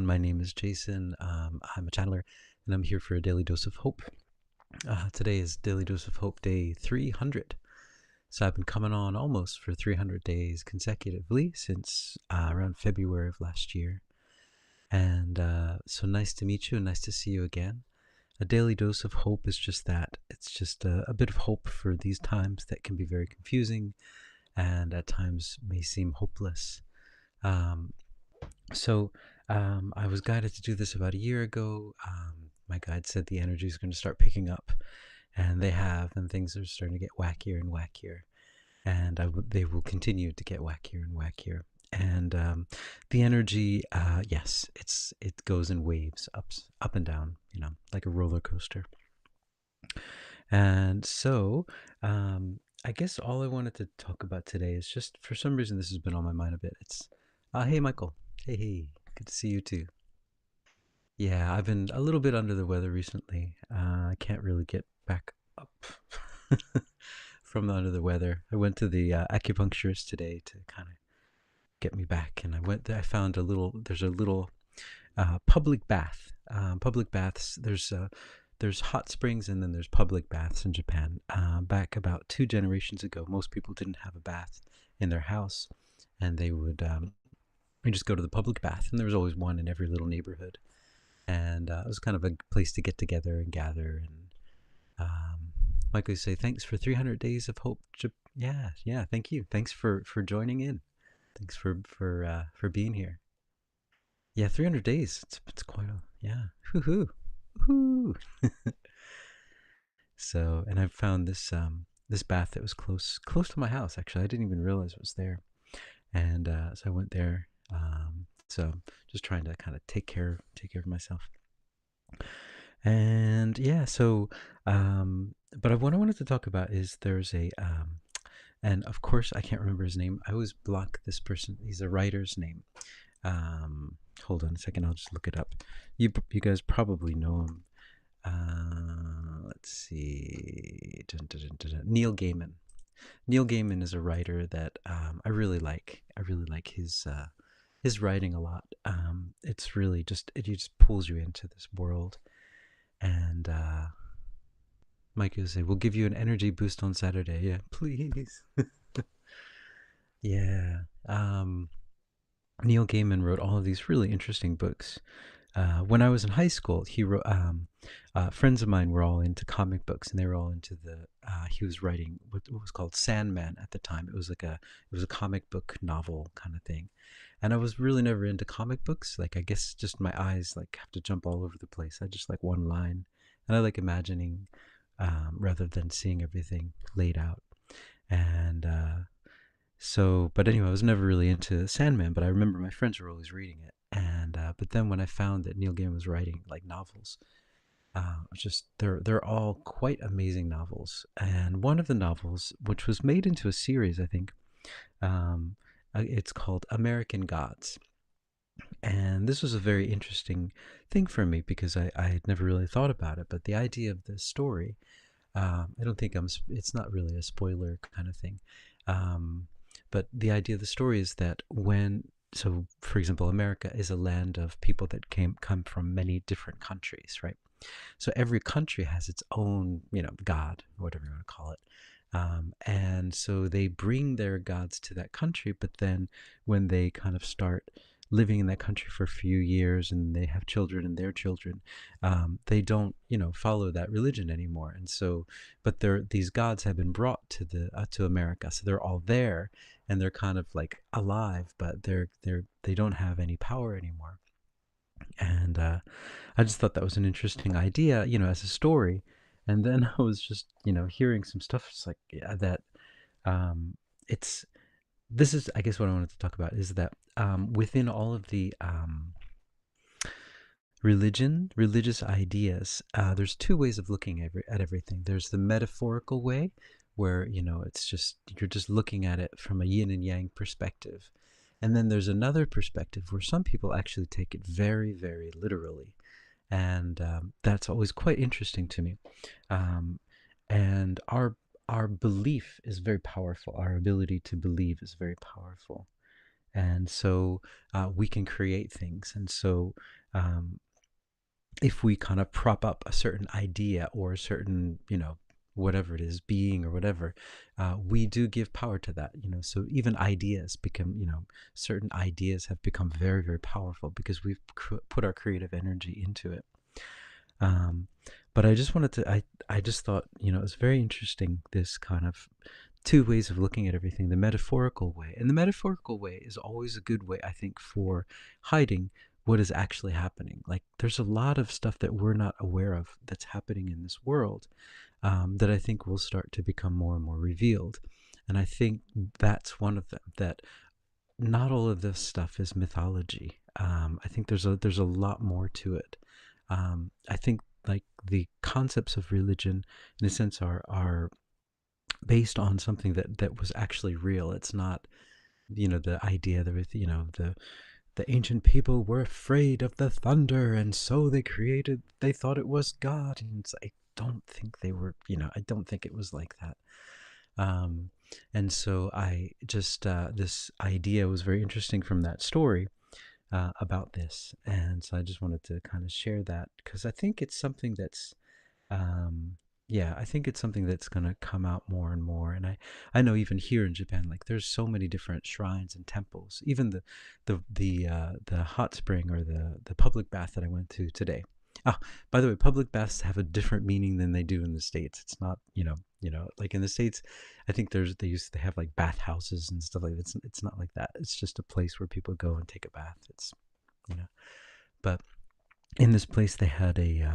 everyone. My name is Jason. I'm a channeler, and I'm here for a daily dose of hope. Today is Daily Dose of Hope Day 300. So I've been coming on almost for 300 days consecutively since around February of last year. And so nice to meet you and nice to see you again. A daily dose of hope is just that. It's just a bit of hope for these times that can be very confusing and at times may seem hopeless. Um, So I was guided to do this about a year ago. My guide said the energy is going to start picking up, and they have, and things are starting to get wackier and wackier, and they will continue to get wackier and wackier. And the energy, yes, it goes in waves, up and down, like a roller coaster. And so, I guess all I wanted to talk about today is just for some reason this has been on my mind a bit. It's, hey Michael, hey, good to see you too. Yeah, I've been a little bit under the weather recently. I can't really get back up from the under the weather. I went to the acupuncturist today to kind of get me back, and I went there. I found there's a little public bath. Public baths. There's hot springs and then there's public baths in Japan. Back about 2 generations ago, most people didn't have a bath in their house, and they would you just go to the public bath, and there was always one in every little neighborhood. And it was kind of a place to get together and gather. And Michael would say, "Thanks for 300 days of hope." Yeah, yeah. Thank you. Thanks for joining in. Thanks for being here. Yeah, 300 days. It's quite a yeah. Hoo hoo. So, and I found this bath that was close to my house. Actually, I didn't even realize it was there. And so I went there. So just trying to kind of take care of myself. And yeah, so but what I wanted to talk about is there's a and of course I can't remember his name. I always block this person. He's a writer's name. Hold on a second, I'll just look it up. You guys probably know him. Let's see. Neil Gaiman. Neil Gaiman is a writer that I really like. I really like his writing a lot. It's really it just pulls you into this world. And Mike will say, "We'll give you an energy boost on Saturday." Yeah, please. Yeah. Neil Gaiman wrote all of these really interesting books. When I was in high school, he wrote. Friends of mine were all into comic books, and they were all into the. He was writing what was called Sandman at the time. It was a comic book novel kind of thing, and I was really never into comic books. Like I guess just my eyes like have to jump all over the place. I just like one line, and I like imagining rather than seeing everything laid out. And but anyway, I was never really into Sandman, but I remember my friends were always reading it. And but then when I found that Neil Gaiman was writing like novels, just they're all quite amazing novels. And one of the novels, which was made into a series, I think, um, it's called American Gods. And this was a very interesting thing for me because I had never really thought about it. But the idea of the story, I don't think it's not really a spoiler kind of thing. Um, but the idea of the story is that so for example, America is a land of people that come from many different countries, right? So every country has its own, god, whatever you want to call it. And so they bring their gods to that country, but then when they kind of start living in that country for a few years and they have children and their children, they don't, follow that religion anymore. And so, but these gods have been brought to America, so they're all there and they're kind of like alive, but they don't have any power anymore. And I just thought that was an interesting idea, as a story. And then I was just, hearing some stuff. It's like, yeah, that it's this is, I guess, what I wanted to talk about is that within all of the religious ideas, there's two ways of looking at everything. There's the metaphorical way, where it's just you're just looking at it from a yin and yang perspective, and then there's another perspective where some people actually take it very, very literally, and that's always quite interesting to me. Um, and our belief is very powerful. Our ability to believe is very powerful. and so we can create things. And so um, if we kind of prop up a certain idea or a certain, whatever it is, being or whatever, we do give power to that. So even ideas become, certain ideas have become very, very powerful because we've put our creative energy into it. um, but I just wanted to, I just thought, it was very interesting, this kind of two ways of looking at everything: the metaphorical way. And the metaphorical way is always a good way, I think, for hiding what is actually happening. Like, there's a lot of stuff that we're not aware of that's happening in this world, that I think will start to become more and more revealed. And I think that's one of them, that not all of this stuff is mythology. I think there's a lot more to it. I think, like, the concepts of religion, in a sense, are based on something that was actually real. It's not, the idea that, the ancient people were afraid of the thunder, and so they thought it was God. And I don't think they were, I don't think it was like that. Um, and so I just, this idea was very interesting from that story, about this. And so I just wanted to kind of share that, because I think it's something that's, um, yeah, I think it's something that's going to come out more and more. And I know even here in Japan, like, there's so many different shrines and temples. Even the hot spring, or the public bath that I went to today. Ah, by the way, public baths have a different meaning than they do in the States. It's not, like in the States, I think they have like bathhouses and stuff like that. It's not like that. It's just a place where people go and take a bath. It's, you know, but in this place they had a,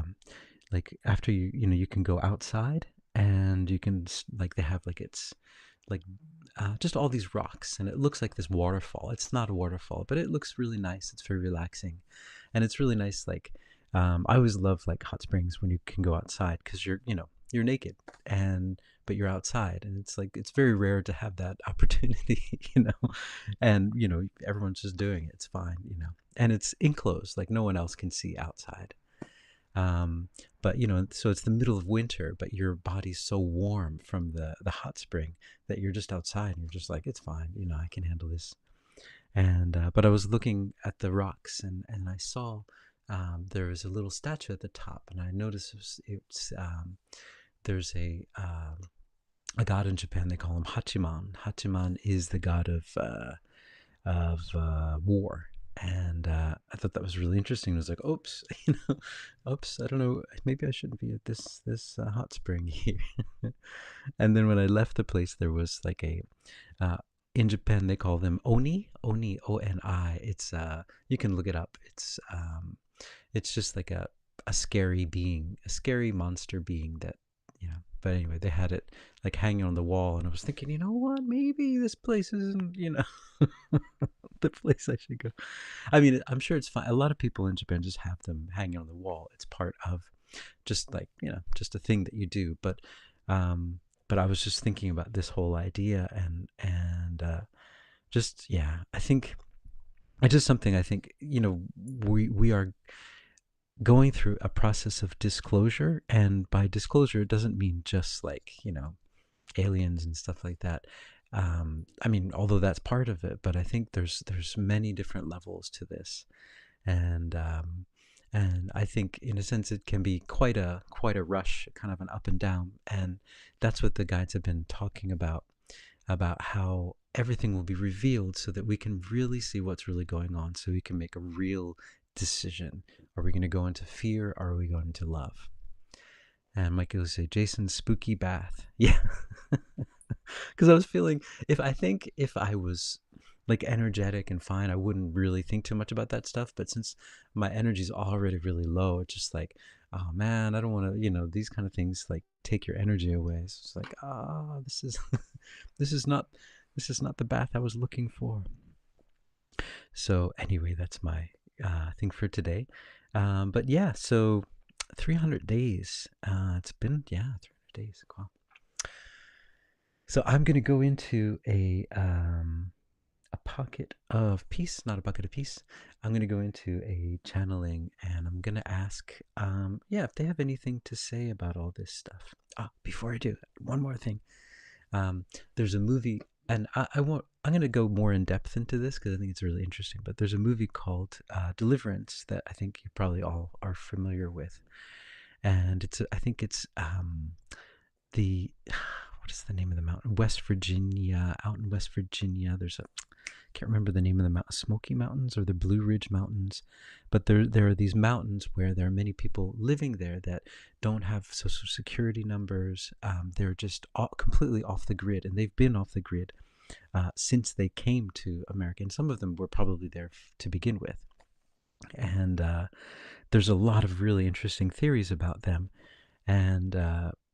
like, after you can go outside, and you can, like, they have, like, it's like, just all these rocks, and it looks like this waterfall. It's not a waterfall, but it looks really nice. It's very relaxing, and it's really nice. Like, I always love, like, hot springs when you can go outside, because you're naked, and but you're outside, and it's like, it's very rare to have that opportunity. And everyone's just doing it. It's fine, and it's enclosed, like, no one else can see outside. um, but so it's the middle of winter, but your body's so warm from the hot spring that you're just outside, and you're just like, it's fine, I can handle this. And but I was looking at the rocks, and I saw, there was a little statue at the top, and I noticed there's a god in Japan. They call him Hachiman. Hachiman is the god of war. And I thought that was really interesting. I was like, oops, oops, I don't know, maybe I shouldn't be at this hot spring here. And then when I left the place, there was like uh, in Japan they call them oni, Oni. It's, you can look it up. It's just like a scary being, a scary monster being that, But anyway, they had it like hanging on the wall, and I was thinking, you know what? Maybe this place isn't, the place I should go. I mean, I'm sure it's fine. A lot of people in Japan just have them hanging on the wall. It's part of just, like, just a thing that you do. But I was just thinking about this whole idea, and just, yeah, I think it's just something. I think, we are going through a process of disclosure, and by disclosure, it doesn't mean just, like, aliens and stuff like that. I mean, although that's part of it, but I think there's many different levels to this. And um, and I think, in a sense, it can be quite a rush, kind of an up and down. And that's what the guides have been talking about how everything will be revealed, so that we can really see what's really going on, so we can make a real decision. Are we going to go into fear, or are we going into love? And Michael will say, Jason's spooky bath. Yeah. Because I was feeling, if I was, like, energetic and fine, I wouldn't really think too much about that stuff. But since my energy's already really low, it's just like, oh man, I don't want to, these kind of things, like, take your energy away. So it's like, this is this is not the bath I was looking for. So anyway, that's my thing for today. But yeah, so 300 days. It's been, yeah, 300 days. Wow. So I'm gonna go into a pocket of peace, not a bucket of peace. I'm gonna go into a channeling, and I'm gonna ask, yeah, if they have anything to say about all this stuff. Before I do, one more thing. Um, there's a movie, and I won't. I'm going to go more in depth into this because I think it's really interesting. But there's a movie called Deliverance that I think you probably all are familiar with, and I think it's the what is the name of the mountain? West Virginia, out in West Virginia. There's a can't remember the name of the mountain, Smoky Mountains or the Blue Ridge Mountains, but there are these mountains where there are many people living there that don't have social security numbers. They're just completely off the grid, and they've been off the grid since they came to America. And some of them were probably there to begin with. And there's a lot of really interesting theories about them. And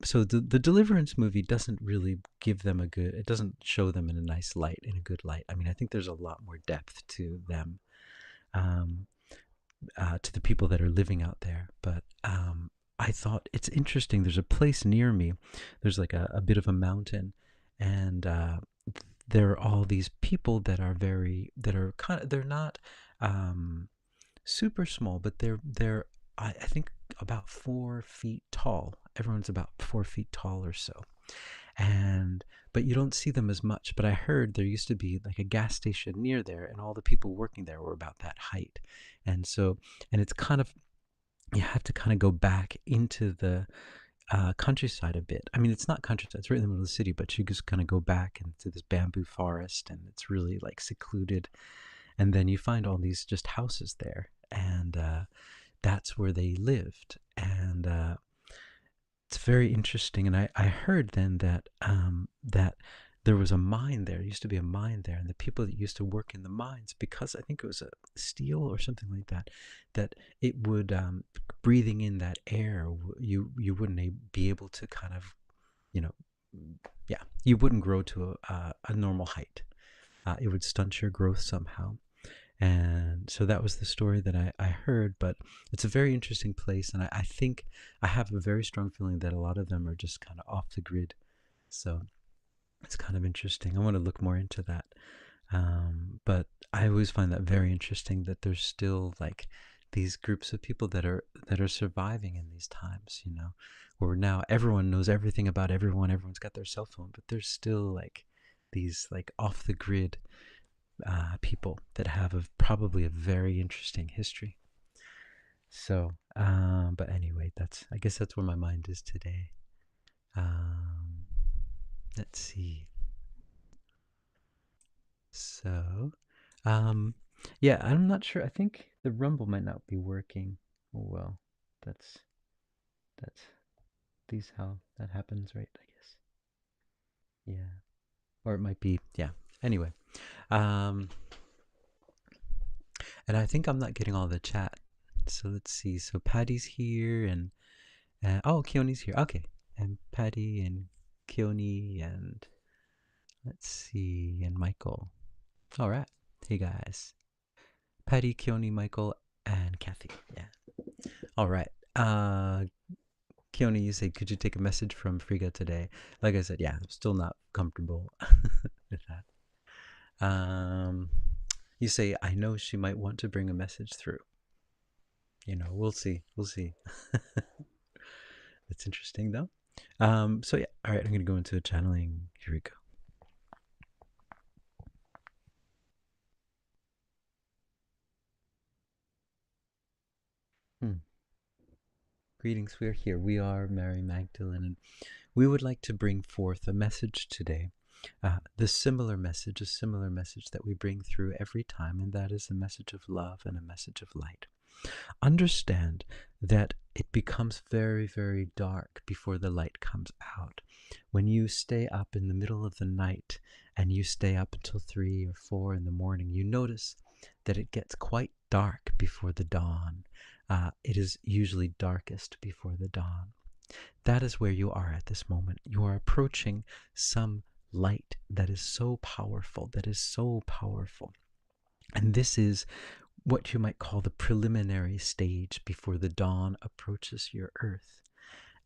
so the Deliverance movie doesn't really give them it doesn't show them in a nice light, in a good light. I mean, I think there's a lot more depth to them, um, to the people that are living out there. But I thought it's interesting. There's a place near me. There's like a bit of a mountain, and there are all these people that are kind of, they're not super small, but they're I think about 4 feet tall. Everyone's about 4 feet tall or so, and but you don't see them as much. But I heard there used to be like a gas station near there, and all the people working there were about that height, and so and it's kind of you have to kind of go back into the countryside a bit. I mean, it's not countryside; it's right in the middle of the city, but you just kind of go back into this bamboo forest, and it's really like secluded. And then you find all these just houses there, and that's where they lived. And it's very interesting. And I heard then that there was a mine there. There used to be a mine there, and the people that used to work in the mines, because I think it was a steel or something like that, that it would breathing in that air, you wouldn't be able to kind of, you know, yeah, you wouldn't grow to a normal height. It would stunt your growth somehow. And so that was the story that I heard. But it's a very interesting place, and I think I have a very strong feeling that a lot of them are just kind of off the grid. So it's kind of interesting. I want to look more into that. But I always find that very interesting that there's still like these groups of people that are surviving in these times, you know, where now everyone knows everything about everyone. Everyone's got their cell phone, but there's still like these like off the grid people that have probably a very interesting history. So, but anyway, I guess that's where my mind is today. Um, let's see. So, um, yeah, I'm not sure. I think the Rumble might not be working. Oh well, that's that's these how that happens, right? I guess. Yeah, or it might be. Yeah. Anyway, um, and I think I'm not getting all the chat. So let's see. So Patty's here, and oh, Keone's here. Okay, and Patty and Keone and let's see, and Michael. All right. Hey guys, Patty, Keone, Michael, and Kathy. Yeah. All right. Keone, you said, could you take a message from Frigga today? Like I said, yeah, I'm still not comfortable with that. You say, I know she might want to bring a message through. You know, we'll see. We'll see. That's interesting, though. So yeah, all right, I'm gonna go into channeling. Here we go. Hmm. Greetings, we are here. We are Mary Magdalene, and we would like to bring forth a message today. A similar message that we bring through every time, and that is a message of love and a message of light. Understand that it becomes very, very dark before the light comes out. When you stay up in the middle of the night and you stay up until 3 or 4 in the morning, you notice that it gets quite dark before the dawn. It is usually darkest before the dawn. That is where you are at this moment. You are approaching some light that is so powerful, And this is what you might call the preliminary stage before the dawn approaches your earth.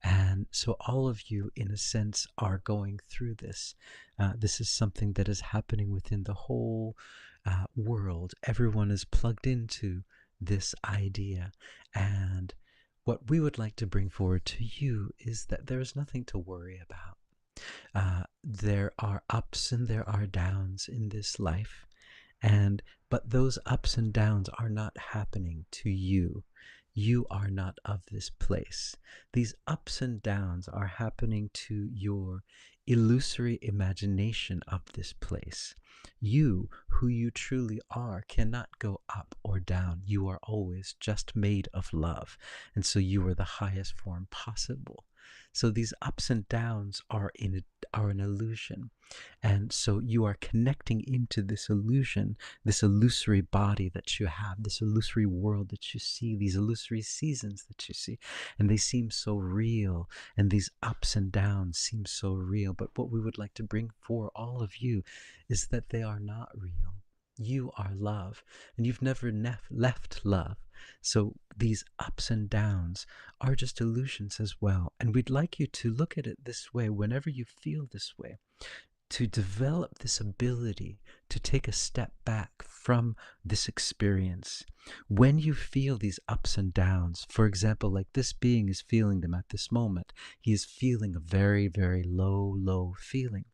And so all of you, in a sense, are going through this. This is something that is happening within the whole world. Everyone is plugged into this idea. And what we would like to bring forward to you is that there is nothing to worry about. There are ups and there are downs in this life, and but those ups and downs are not happening to you. You are not of this place. These ups and downs are happening to your illusory imagination of this place. You, who you truly are, cannot go up or down. You are always just made of love. And so you are the highest form possible. So these ups and downs are an illusion. And so you are connecting into this illusion, this illusory body that you have, this illusory world that you see, these illusory seasons that you see. And they seem so real. And these ups and downs seem so real. But what we would like to bring for all of you is that they are not real. You are love, and you've never left love. So these ups and downs are just illusions as well. And we'd like you to look at it this way whenever you feel this way, to develop this ability to take a step back from this experience. When you feel these ups and downs, for example, like this being is feeling them at this moment, he is feeling a very, very low feeling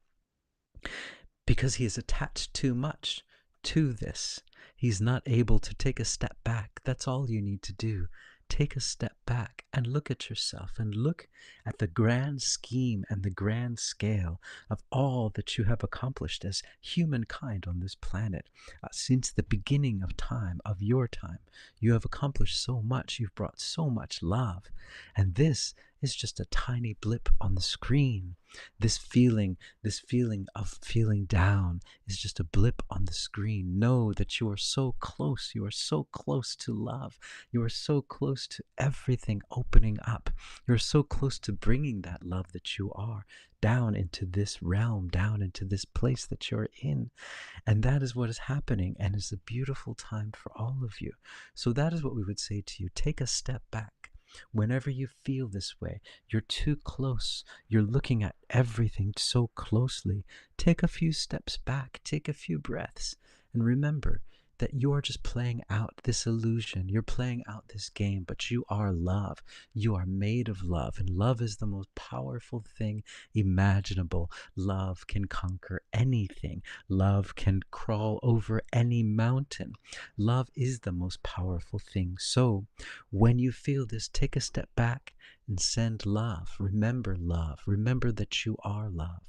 because he is attached too much to this. He's not able to take a step back. That's all you need to do. Take a step back and look at yourself and look at the grand scheme and the grand scale of all that you have accomplished as humankind on this planet. Since the beginning of time, of your time, you have accomplished so much. You've brought so much love. And this is just a tiny blip on the screen. This feeling of feeling down is just a blip on the screen. Know that you are so close. You are so close to love. You are so close to everything opening up. You're so close to bringing that love that you are down into this realm, down into this place that you're in. And that is what is happening, and it's a beautiful time for all of you. So that is what we would say to you. Take a step back. Whenever you feel this way, you're too close, you're looking at everything so closely, take a few steps back, take a few breaths, and remember that you are just playing out this illusion. You're playing out this game, but you are love. You are made of love, and love is the most powerful thing imaginable. Love can conquer anything. Love can crawl over any mountain. Love is the most powerful thing. So when you feel this, take a step back and send love. Remember love. Remember that you are love.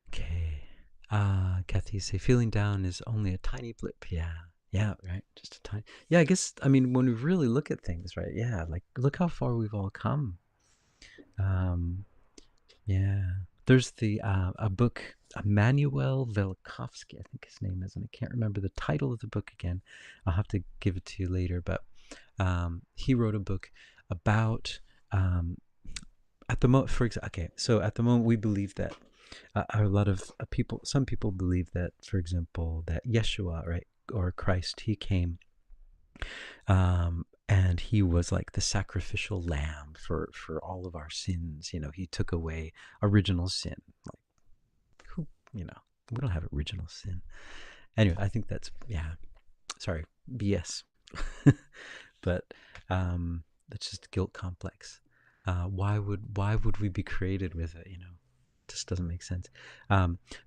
Okay. Kathy, you say feeling down is only a tiny blip. Yeah. Yeah, right. Just a tiny. Yeah, I guess, I mean, when we really look at things, right? Yeah, like look how far we've all come. Um, yeah. There's a book, Manuel Velikovsky, I think his name is, and I can't remember the title of the book again. I'll have to give it to you later, but he wrote a book about at the moment, for example, okay, so at the moment we believe that a lot of people, some people believe that, for example, that Yeshua, right, or Christ, he came and he was like the sacrificial lamb for all of our sins. You know, he took away original sin. Like, who, you know, we don't have original sin. Anyway, I think that's, yeah, sorry, BS. But that's just a guilt complex. Why would we be created with it? You know, just doesn't make sense.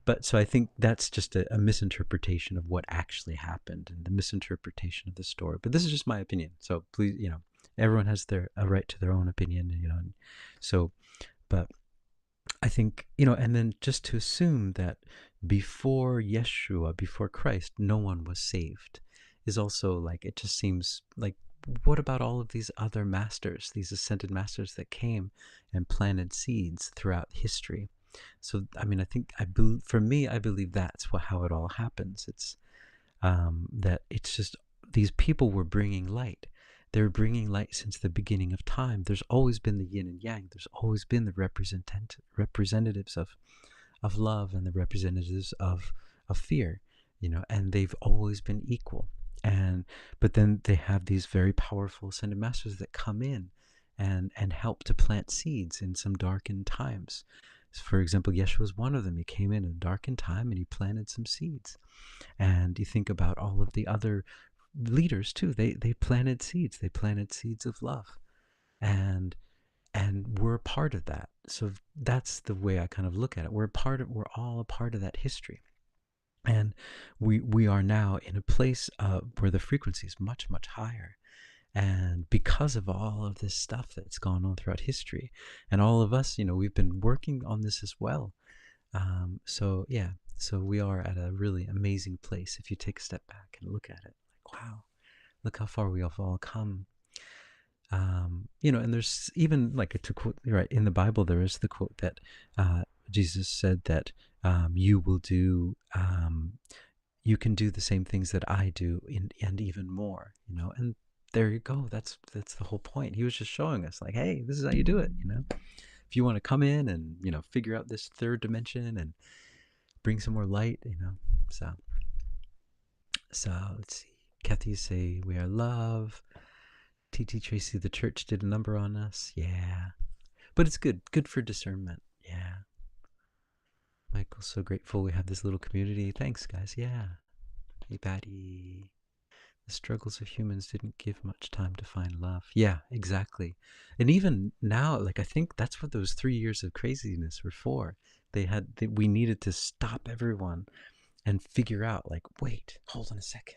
But so I think that's just a misinterpretation of what actually happened and the misinterpretation of the story. But this is just my opinion. So please, you know, everyone has a right to their own opinion. You know, and so, but I think, you know, and then just to assume that before Yeshua, before Christ, no one was saved is also like, it just seems like, what about all of these other masters, these ascended masters that came and planted seeds throughout history? So, I mean, I think, for me, I believe that's how it all happens. It's that it's just these people were bringing light. They're bringing light since the beginning of time. There's always been the yin and yang. There's always been the representatives of love and the representatives of fear, you know, and they've always been equal. And but then they have these very powerful ascended masters that come in and help to plant seeds in some darkened times. For example, Yeshua was one of them. He came in a darkened time and he planted some seeds. And you think about all of the other leaders too. They planted seeds. They planted seeds of love. And and we're a part of that. So that's the way I kind of look at it. We're all a part of that history. And we are now in a place where the frequency is much, much higher. And because of all of this stuff that's gone on throughout history, and all of us, we've been working on this as well. So yeah, so we are at a really amazing place if you take a step back and look at it. Like, wow, look how far we have all come. And there's even like to quote, right, in the Bible, there is the quote that Jesus said that you will do, you can do the same things that I do, and even more. And there you go. That's the whole point. He was just showing us, like, hey, this is how you do it. If you want to come in and figure out this third dimension and bring some more light. So let's see. Kathy say we are love. TT Tracy, the church did a number on us. Yeah. But it's good for discernment. Yeah. Michael's so grateful we have this little community. Thanks, guys. Yeah. Hey, Patty. The struggles of humans didn't give much time to find love. Yeah, exactly. And even now, like, I think that's what those 3 years of craziness were for. We needed to stop everyone and figure out, like, wait, hold on a second.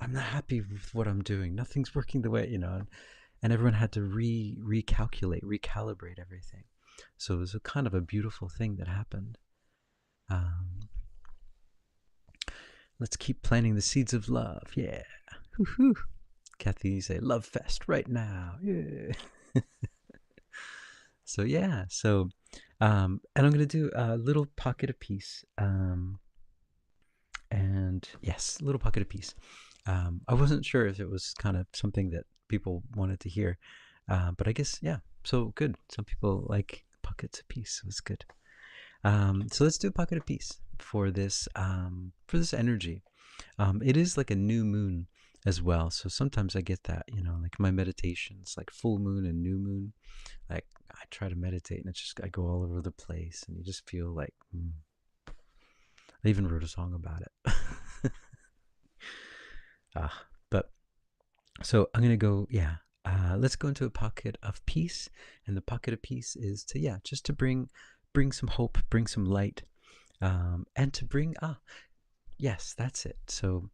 I'm not happy with what I'm doing. Nothing's working the way, and everyone had to recalculate, recalibrate everything. So it was a kind of a beautiful thing that happened. Let's keep planting the seeds of love. Yeah. Woo-hoo. Kathy, you say love fest right now. Yeah. So yeah. So, and I'm gonna do a little pocket of peace. And yes, little pocket of peace. I wasn't sure if it was kind of something that people wanted to hear, but I guess yeah. So good. Some people like pockets of peace. It was good. So let's do a pocket of peace for this energy. It is like a new moon as well. So sometimes I get that, like my meditations, like full moon and new moon. Like I try to meditate and I go all over the place, and you just feel like. I even wrote a song about it. But so I'm gonna go. Yeah. Let's go into a pocket of peace, and the pocket of peace is just to bring some hope, bring some light, and to bring yes, that's it. So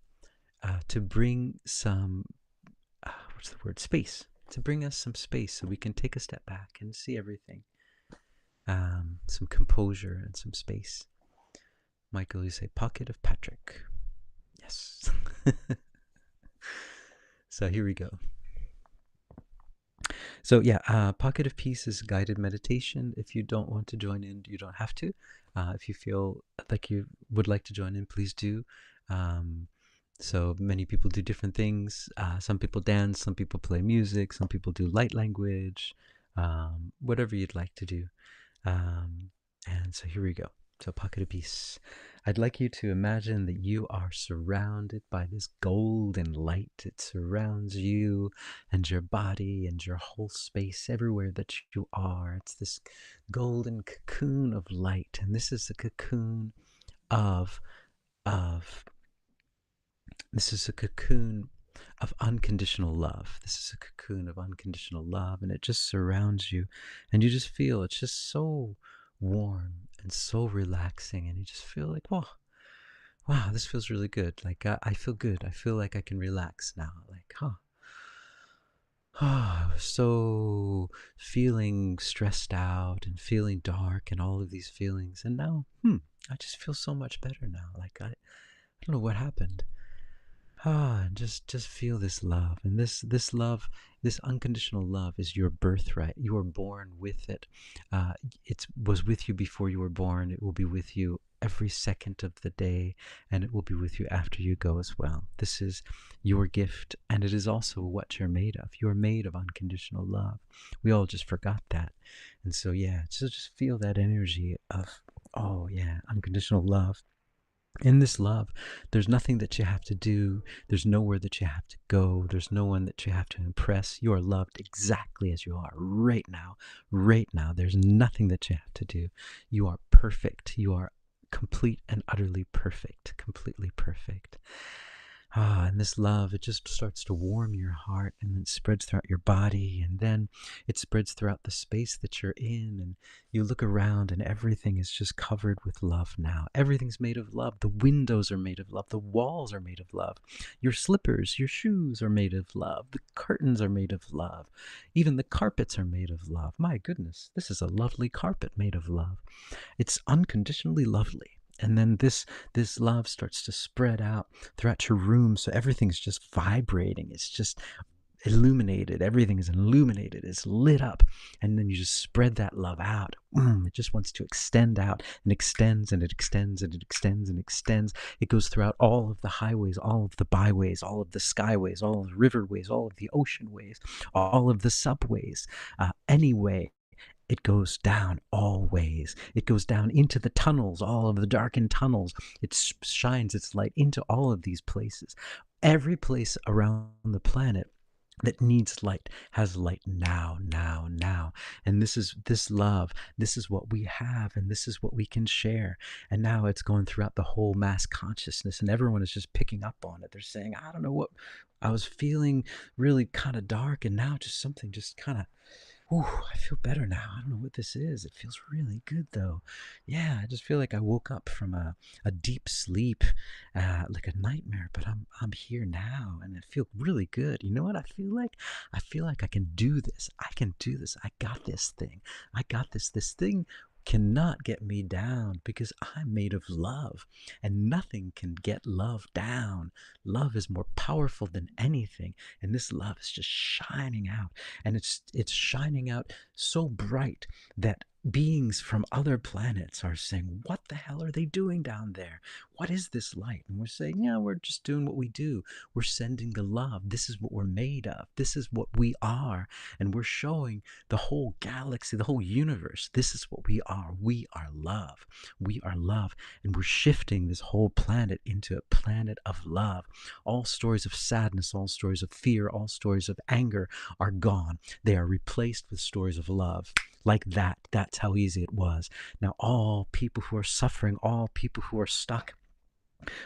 to bring some what's the word? Space. To bring us some space so we can take a step back and see everything. Some composure and some space. Michael, you say pocket of Patrick. Yes. So here we go. So yeah, pocket of peace is guided meditation. If you don't want to join in, you don't have to. If you feel like you would like to join in, please do. So many people do different things. Some people dance, some people play music, some people do light language, whatever you'd like to do. And so here we go. So pocket of peace. I'd like you to imagine that you are surrounded by this golden light. It surrounds you and your body and your whole space, everywhere that you are. It's this golden cocoon of light. And this is a cocoon of this is a cocoon of unconditional love. This is a cocoon of unconditional love, and it just surrounds you, and you just feel it's just so warm and so relaxing, and you just feel like, wow, this feels really good. Like I feel good. I feel like I can relax now. Like, I was so feeling stressed out and feeling dark and all of these feelings, and now, I just feel so much better now. Like I don't know what happened. Just feel this love, and this love, this unconditional love, is your birthright. You were born with it. It was with you before you were born. It will be with you every second of the day, and it will be with you after you go as well. This is your gift, and it is also what you're made of. You are made of unconditional love. We all just forgot that, and so so just feel that energy of unconditional love. In this love, there's nothing that you have to do. There's nowhere that you have to go. There's no one that you have to impress. You are loved exactly as you are right now. Right now, there's nothing that you have to do. You are perfect. You are complete and utterly perfect. Completely perfect. And this love, it just starts to warm your heart, and then spreads throughout your body, and then it spreads throughout the space that you're in. And you look around, and everything is just covered with love now. Everything's made of love. The windows are made of love. The walls are made of love. Your slippers, your shoes are made of love. The curtains are made of love. Even the carpets are made of love. My goodness, this is a lovely carpet made of love. It's unconditionally lovely. And then this love starts to spread out throughout your room, so everything's just vibrating. It's just illuminated. Everything is illuminated. It's lit up. And then you just spread that love out. It just wants to extend out, and extends, and it extends, and it extends, and extends. It goes throughout all of the highways, all of the byways, all of the skyways, all of the riverways, all of the ocean ways, all of the subways. Anyway, it goes down all ways. It goes down into the tunnels, all of the darkened tunnels. It shines its light into all of these places. Every place around the planet that needs light has light now, now, now. And this love, this is what we have, and this is what we can share. And now it's going throughout the whole mass consciousness, and everyone is just picking up on it. They're saying, I don't know what, I was feeling really kind of dark, and now just something just kind of, ooh, I feel better now. I don't know what this is. It feels really good though. Yeah, I just feel like I woke up from a deep sleep, like a nightmare, but I'm here now, and I feel really good. You know what I feel like? I feel like I can do this. I can do this. I got this thing. I got this. This thing cannot get me down because I'm made of love, and nothing can get love down. Love is more powerful than anything, and this love is just shining out, and it's shining out so bright that beings from other planets are saying, what the hell are they doing down there? What is this light? And we're saying, yeah, we're just doing what we do. We're sending the love. This is what we're made of. This is what we are. And we're showing the whole galaxy, the whole universe, this is what we are. We are love. We are love. And we're shifting this whole planet into a planet of love. All stories of sadness, all stories of fear, all stories of anger are gone. They are replaced with stories of love. Like that. That's how easy it was. Now all people who are suffering, all people who are stuck,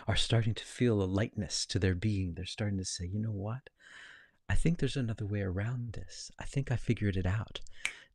are starting to feel a lightness to their being. They're starting to say, you know what? I think there's another way around this. I think I figured it out.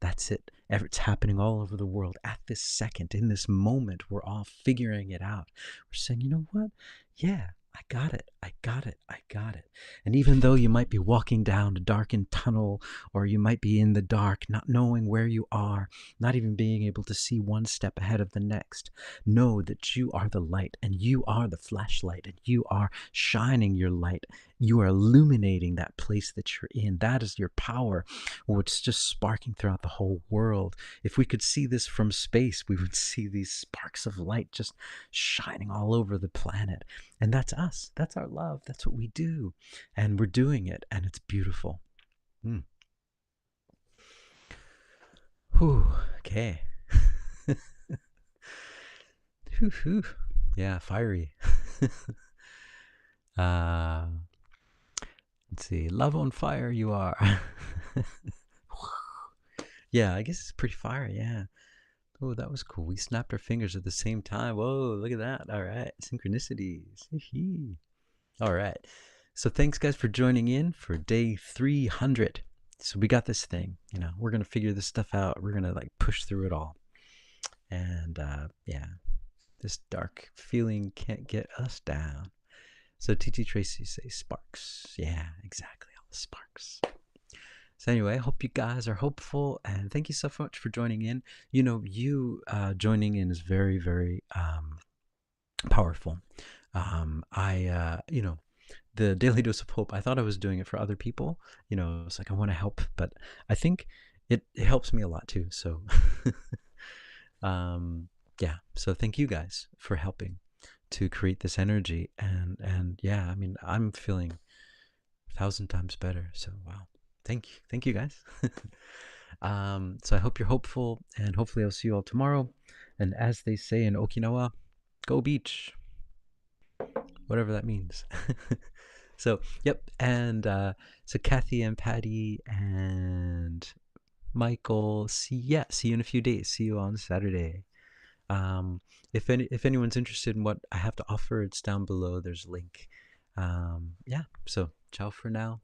That's it. It's happening all over the world at this second, in this moment. We're all figuring it out. We're saying, you know what? Yeah, I got it. I got it. I got it. And even though you might be walking down a darkened tunnel, or you might be in the dark, not knowing where you are, not even being able to see one step ahead of the next, know that you are the light, and you are the flashlight, and you are shining your light. You are illuminating that place that you're in. That is your power. Oh, it's just sparking throughout the whole world. If we could see this from space, we would see these sparks of light just shining all over the planet. And that's us. That's our love. That's what we do. And we're doing it, and it's beautiful. Whew, okay. Whew, whew. Yeah, fiery. Let's see. Love on fire you are. Yeah, I guess it's pretty fiery, yeah. Oh, that was cool. We snapped our fingers at the same time. Whoa, look at that. All right. Synchronicities. All right. So thanks, guys, for joining in for day 300. So we got this thing. You know, we're going to figure this stuff out. We're going to, like, push through it all. And, yeah, this dark feeling can't get us down. So TT Tracy says sparks. Yeah, exactly. All the sparks. So anyway, I hope you guys are hopeful, and thank you so much for joining in. You know, you joining in is very, very powerful. You know, the Daily Dose of Hope, I thought I was doing it for other people. You know, it's like I want to help, but I think it helps me a lot too. So, yeah. So thank you guys for helping to create this energy, and yeah, I mean, I'm feeling 1,000 times better. So wow. Thank you guys. So I hope you're hopeful, and hopefully I'll see you all tomorrow. And as they say in Okinawa, go beach, whatever that means. So yep, and so Kathy and Patty and Michael, see you in a few days. See you on Saturday. If anyone's interested in what I have to offer, it's down below. There's a link. Yeah, so ciao for now.